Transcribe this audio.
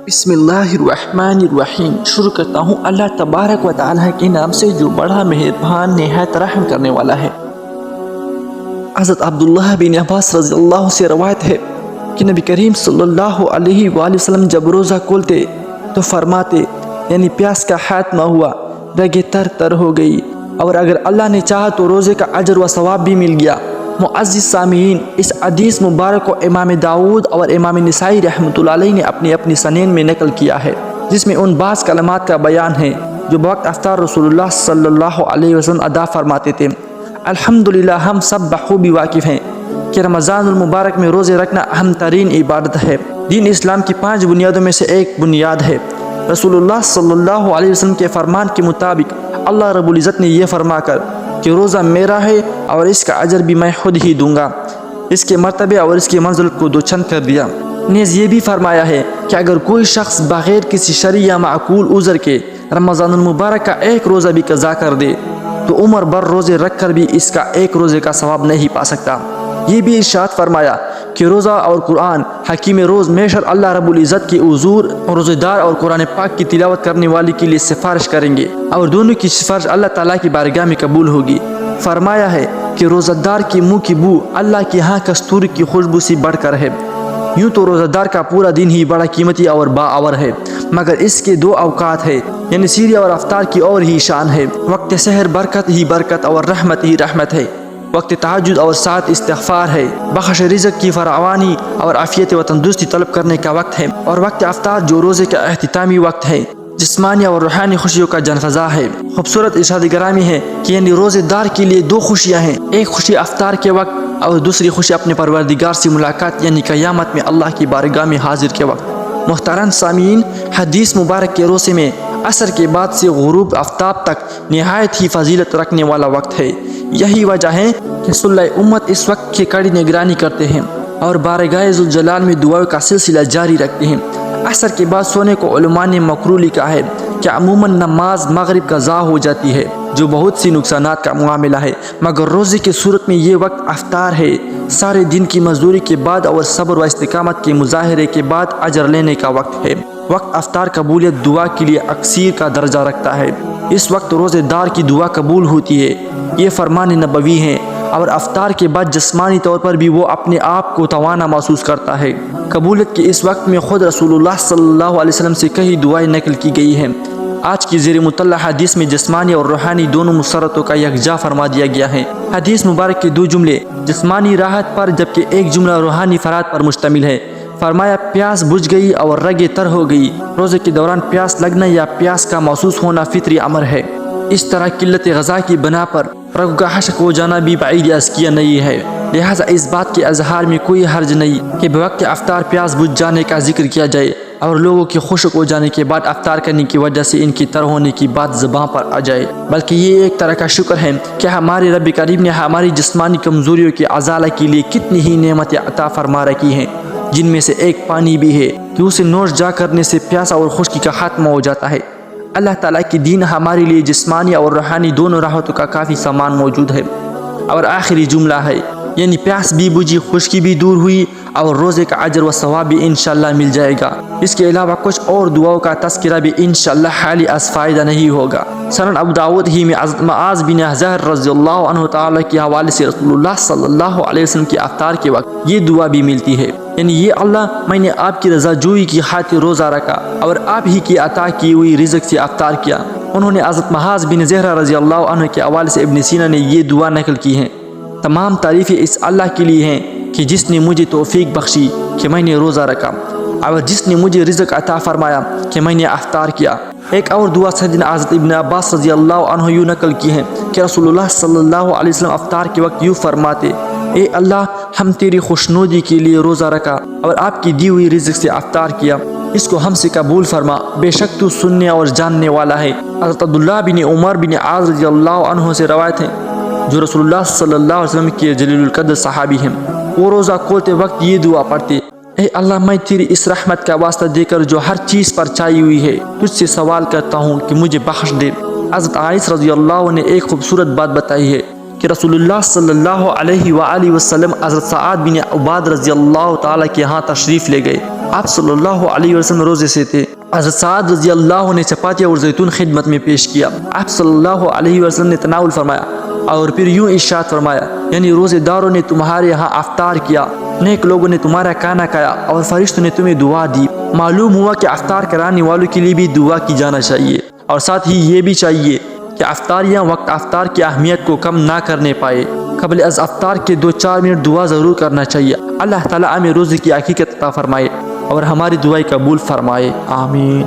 بسم اللہ الرحمن الرحیم۔ شروع کرتا ہوں اللہ تبارک و تعالیٰ کے نام سے جو بڑا مہربان نہایت رحم کرنے والا ہے۔ حضرت عبداللہ بن عباس رضی اللہ سے روایت ہے کہ نبی کریم صلی اللہ علیہ وآلہ وسلم جب روزہ کھولتے تو فرماتے یعنی پیاس کا خاتمہ ہوا، رگیں تر تر ہو گئی، اور اگر اللہ نے چاہا تو روزے کا اجر و ثواب بھی مل گیا۔ معزز سامعین، اس حدیث مبارک کو امام داؤد اور امام نسائی رحمۃ اللہ علیہ نے اپنی سنن میں نقل کیا ہے، جس میں ان بعض کلمات کا بیان ہے جو بوقت افطار رسول اللہ صلی اللہ علیہ وسلم ادا فرماتے تھے۔ الحمدللہ ہم سب بخوبی واقف ہیں کہ رمضان المبارک میں روزے رکھنا اہم ترین عبادت ہے۔ دین اسلام کی 5 بنیادوں میں سے ایک بنیاد ہے۔ رسول اللہ صلی اللہ علیہ وسلم کے فرمان کے مطابق اللہ رب العزت نے یہ فرما کر کہ روزہ میرا ہے اور اس کا اجر بھی میں خود ہی دوں گا، اس کے مرتبے اور اس کی منزلت کو دوچند کر دیا۔ نیز یہ بھی فرمایا ہے کہ اگر کوئی شخص بغیر کسی شرعی یا معقول عذر کے رمضان المبارک کا ایک روزہ بھی قضا کر دے تو عمر بھر روزے رکھ کر بھی اس کا ایک روزے کا ثواب نہیں پا سکتا۔ یہ بھی ارشاد فرمایا کہ روزہ اور قرآن حکیم روز میشر اللہ رب العزت کے حضور اور روزے دار اور قرآن پاک کی تلاوت کرنے والے کے لیے سفارش کریں گے، اور دونوں کی سفارش اللہ تعالیٰ کی بارگاہ میں قبول ہوگی۔ فرمایا ہے کہ روزہ دار کے منہ کی بو اللہ کے ہاں کستوری کی خوشبو سے بڑھ کر ہے۔ یوں تو روزہ دار کا پورا دن ہی بڑا قیمتی اور باآور ہے، مگر اس کے 2 اوقات ہے، یعنی سحر اور افطار کی اور ہی شان ہے۔ وقت سحر برکت ہی برکت اور رحمت ہی رحمت ہے، وقت تہجد اور ساعت استغفار ہے، بخش رزق کی فراوانی اور عافیت و تندرستی طلب کرنے کا وقت ہے، اور وقت افطار جو روزے کا اختتامی وقت ہے، جسمانی اور روحانی خوشیوں کا جنفزا ہے۔ خوبصورت ارشاد گرامی ہے کہ یعنی روزے دار کے لیے 2 خوشیاں ہیں، ایک خوشی افطار کے وقت اور دوسری خوشی اپنے پروردگار سے ملاقات یعنی قیامت میں اللہ کی بارگاہ میں حاضر کے وقت۔ محترم سامعین، حدیث مبارک کے روزے میں عصر کے بعد سے غروب آفتاب تک نہایت ہی فضیلت رکھنے والا وقت ہے۔ یہی وجہ ہے کہ صلح امت اس وقت کی کڑی نگرانی کرتے ہیں اور بارگاہ ذوالجلال میں دعاؤں کا سلسلہ جاری رکھتے ہیں۔ عصر کے بعد سونے کو علماء نے مکروہ لکھا ہے کہ عموماً نماز مغرب قضا ہو جاتی ہے، جو بہت سی نقصانات کا معاملہ ہے، مگر روزے کی صورت میں یہ وقت افطار ہے، سارے دن کی مزدوری کے بعد اور صبر و استقامت کے مظاہرے کے بعد اجر لینے کا وقت ہے۔ وقت افطار قبولیت دعا کے لیے اکثیر کا درجہ رکھتا ہے۔ اس وقت روزے دار کی دعا قبول ہوتی ہے، یہ فرمان نبوی ہے، اور افطار کے بعد جسمانی طور پر بھی وہ اپنے آپ کو توانا محسوس کرتا ہے۔ قبولیت کے اس وقت میں خود رسول اللہ صلی اللہ علیہ وسلم سے کئی دعائیں نقل کی گئی ہیں۔ آج کی زیر مطلع حدیث میں جسمانی اور روحانی دونوں مسرتوں کا یکجا فرما دیا گیا ہے۔ حدیث مبارک کے 2 جملے جسمانی راحت پر جبکہ ایک جملہ روحانی فرات پر مشتمل ہے۔ فرمایا پیاس بجھ گئی اور رگیں تر ہو گئی۔ روزے کے دوران پیاس لگنا یا پیاس کا محسوس ہونا فطری امر ہے۔ اس طرح قلت غذا کی بنا پر رگوں کا خشک ہو جانا بھی بعید ازکیہ نہیں ہے، لہٰذا اس بات کے اظہار میں کوئی حرج نہیں کہ بوقت افطار پیاس بجھ جانے کا ذکر کیا جائے اور لوگوں کے خشک ہو جانے کے بعد افطار کرنے کی وجہ سے ان کی تر ہونے کی بات زبان پر آ جائے، بلکہ یہ ایک طرح کا شکر ہے کہ ہمارے رب کریم نے ہماری جسمانی کمزوریوں کی ازالہ کے لیے کتنی ہی نعمتیں عطا فرما رکھی ہیں، جن میں سے ایک پانی بھی ہے کہ اسے نوش جا کرنے سے پیاس اور خشکی کا خاتمہ ہو جاتا ہے۔ اللہ تعالیٰ کی دین ہمارے لیے جسمانی اور روحانی دونوں راحتوں کا کافی سامان موجود ہے۔ اور آخری جملہ ہے یعنی پیاس بھی بجھی، خشکی بھی دور ہوئی، اور روزے کا اجر و ثواب بھی انشاءاللہ مل جائے گا۔ اس کے علاوہ کچھ اور دعاؤں کا تذکرہ بھی انشاءاللہ خالی از فائدہ نہیں ہوگا۔ سنن ابو داؤد ہی میں حضرت معاذ بن ظہر رضی اللہ عنہ تعالیٰ کے حوالے سے رسول اللہ صلی اللہ علیہ وسلم کے افطار کے وقت یہ دعا بھی ملتی ہے، یعنی یہ اللہ میں نے آپ کی رضا جوئی کی خاطر روزہ رکھا اور آپ ہی کی عطا کی ہوئی رزق سے افطار کیا۔ انہوں نے حضرت معاذ بن ظہر رضی اللہ عنہ کے حوالے سے ابن سینا نے یہ دعا نقل کی ہے۔ تمام تعریفیں اس اللہ کے لیے ہیں کہ جس نے مجھے توفیق بخشی کہ میں نے روزہ رکھا، اور جس نے مجھے رزق عطا فرمایا کہ میں نے افطار کیا۔ ایک اور دعا سیدنا حضرت ابن عباس رضی اللہ عنہ یوں نقل کی ہے کہ رسول اللہ صلی اللہ علیہ وسلم افطار کے وقت یوں فرماتے، اے اللہ ہم تیری خوشنودی کے لیے روزہ رکھا اور آپ کی دی ہوئی رزق سے افطار کیا، اس کو ہم سے قبول فرما، بے شک تو سننے اور جاننے والا ہے۔ حضرت عبداللہ بن عمر بن عاص رضی اللہ عنہ سے روایت ہے، جو رسول اللہ صلی اللہ علیہ وسلم کے جلیل القدر صحابی ہیں، وہ روزہ کھولتے وقت یہ دعا پڑھتے، اے اللہ میں تیری اس رحمت کا واسطہ دے کر جو ہر چیز پر چھائی ہوئی ہے تجھ سے سوال کرتا ہوں کہ مجھے بخش دے۔ حضرت عائشہ رضی اللہ عنہ نے ایک خوبصورت بات بتائی ہے کہ رسول اللہ صلی اللہ علیہ وآلہ وسلم حضرت سعد بن عباد رضی اللہ تعالیٰ کے ہاں تشریف لے گئے آپ صلی اللہ علیہ وسلم روزے سے تھے۔ حضرت سعد رضی اللہ عنہ نے چپاتیاں اور زیتون خدمت میں پیش کیا۔ آپ صلی اللہ علیہ وسلم نے تناول فرمایا اور پھر یوں ارشاد فرمایا، یعنی روزے داروں نے تمہارے یہاں افطار کیا، نیک لوگوں نے تمہارا کھانا کھایا اور فرشتوں نے تمہیں دعا دی۔ معلوم ہوا کہ افطار کرانے والوں کے لیے بھی دعا کی جانا چاہیے، اور ساتھ ہی یہ بھی چاہیے کہ افطاریاں وقت افطار کی اہمیت کو کم نہ کرنے پائے۔ قبل از افطار کے 2-4 منٹ دعا ضرور کرنا چاہیے۔ اللہ تعالیٰ ہمیں روزے کی حقیقت عطا فرمائے اور ہماری دعائیں قبول فرمائے، آمین۔